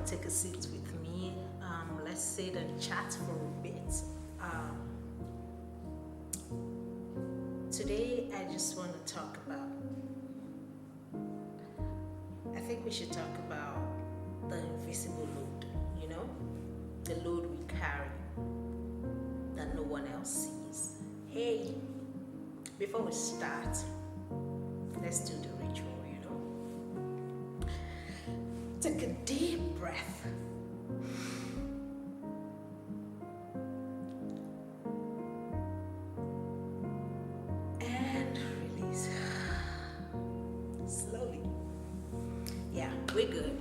come take a seat with me. Let's sit and chat for a bit. Today, I just want to talk about, I think we should talk about the invisible load, the load we carry that no one else sees. Hey, before we start, let's do the ritual, Take a deep breath. And release. Slowly. Yeah, we're good.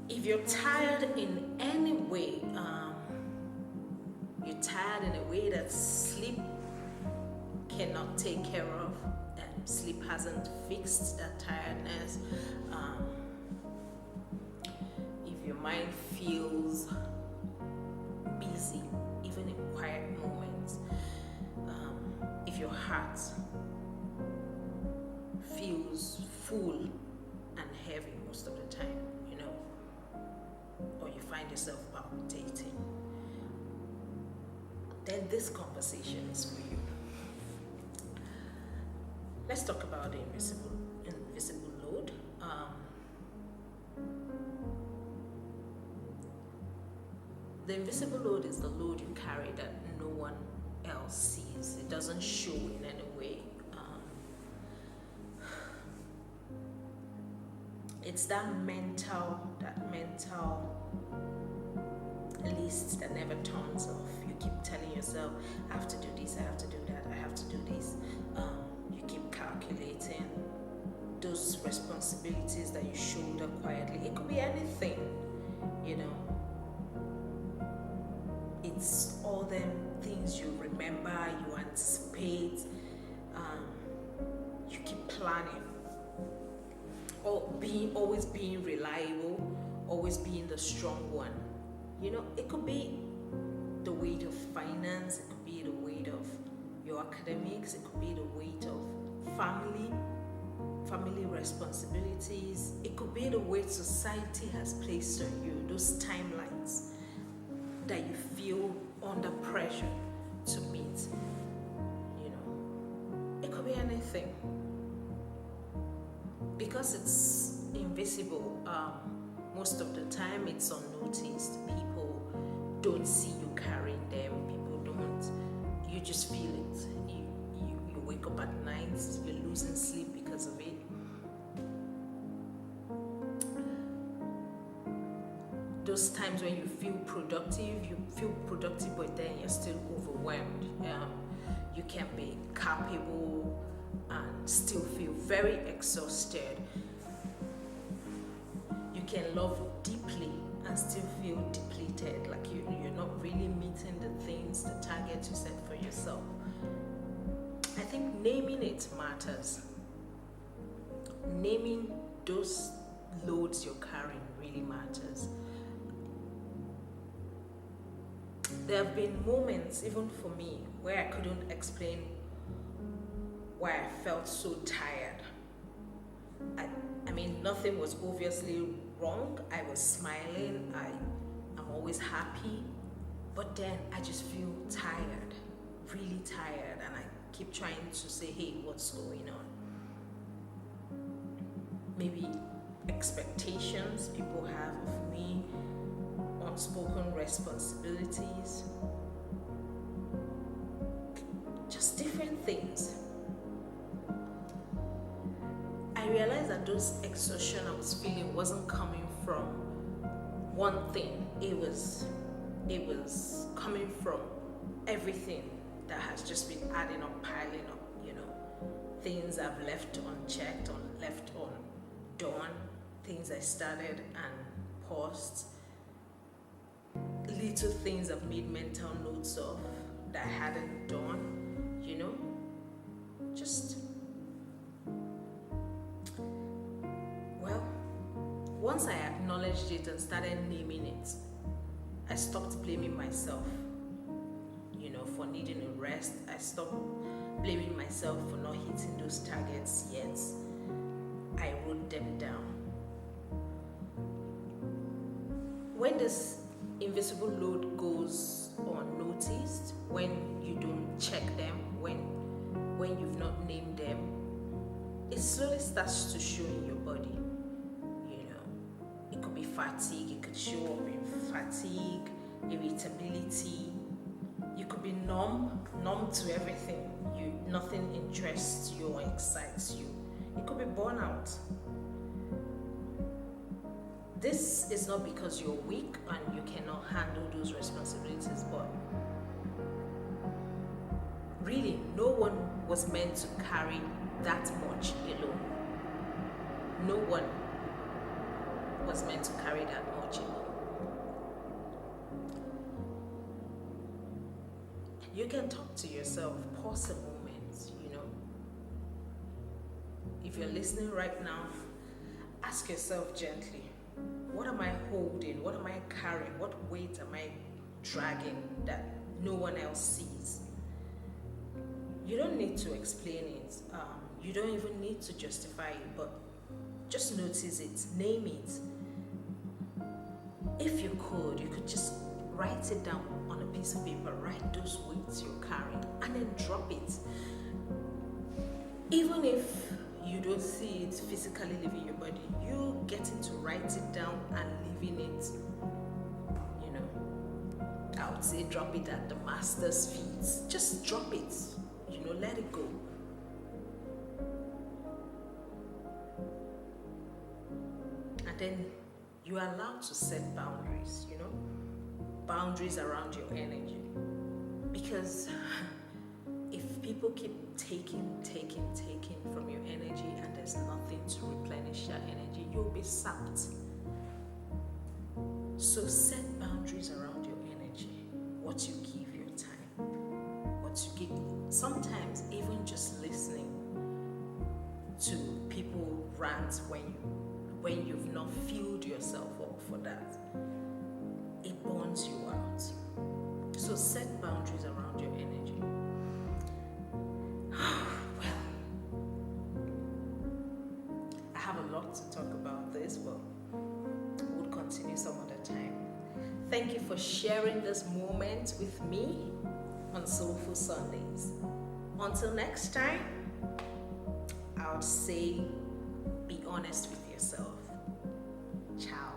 If you're tired in any way, you're tired in a way that sleep cannot take care of, and sleep hasn't fixed that tiredness, if your mind feels busy even in quiet moments, if your heart feels full and heavy most of the time, or you find yourself palpitating, then this conversation is for you. Let's talk about the invisible load. The invisible load is the load you carry that no one else sees. It doesn't show in any way. It's that mental list that never turns off. You keep telling yourself, I have to do this, I have to do that, I have to do this. You keep calculating those responsibilities that you shoulder quietly. It could be anything, It's all them things you remember, you anticipate, you keep planning. Or always being reliable, always being the strong one. It could be the weight of finance, it could be the weight of your academics, it could be the weight of family responsibilities, it could be the weight society has placed on you, those timelines that you feel under pressure to meet. It could be anything. Because it's invisible, most of the time it's unnoticed. People don't see you carrying them. You just feel it. You wake up at night, you're losing sleep because of it. Those times when you feel productive, but then you're still overwhelmed. You can be capable and still feel very exhausted. You can love deeply and still feel depleted, like you're not really meeting the targets you set for yourself. I think naming it matters. Naming those loads you're carrying really matters. There have been moments, even for me, where I couldn't explain why I felt so tired. I mean, nothing was obviously wrong. I was smiling. I'm always happy. But then I just feel tired, really tired. And I keep trying to say, hey, what's going on? Maybe expectations people have of me, unspoken responsibilities, just different things. I realized that those exhaustion I was feeling wasn't coming from one thing. It was coming from everything that has just been adding up, piling up, things I've left unchecked, left undone, things I started and paused, little things I've made mental notes of that I hadn't done, just, well, once I acknowledged it and started naming it, I stopped blaming myself, for needing a rest. I stopped blaming myself for not hitting those targets yet. I wrote them down. when this invisible load goes unnoticed, when you don't check them, when you've not named them, it slowly starts to show in your body. You know, it could be fatigue, it could show up in fatigue, irritability. You could be numb to everything. Nothing interests you or excites you. It could be burnout. This is not because you're weak and you cannot handle those responsibilities, but really, no one was meant to carry that much alone. No one was meant to carry that much alone. You can talk to yourself, pause a moment, you know. If you're listening right now, ask yourself gently, what am I holding? What am I carrying? What weight am I dragging that no one else sees? You don't need to explain it. You don't even need to justify it, but just notice it, name it. If you could just write it down on a piece of paper, write those weights you're carrying, and then drop it. Even if you don't see it physically leaving your body, you getting to write it down and leaving it, you know, I would say drop it at the master's feet. Just drop it, you know, let it go. And then you are allowed to set boundaries, you know, boundaries around your energy. Because if people keep taking from your energy and there's nothing to replenish that energy, you'll be sapped. So set boundaries around your energy, what you give your time, what you give. Sometimes even just listening to people rant when you've not filled yourself up for that, it burns you out. So set boundaries around your energy. I have a lot to talk about this, but we'll continue some other time. Thank you for sharing this moment with me on Soulful Sundays. Until next time, I would say be honest with yourself. Ciao.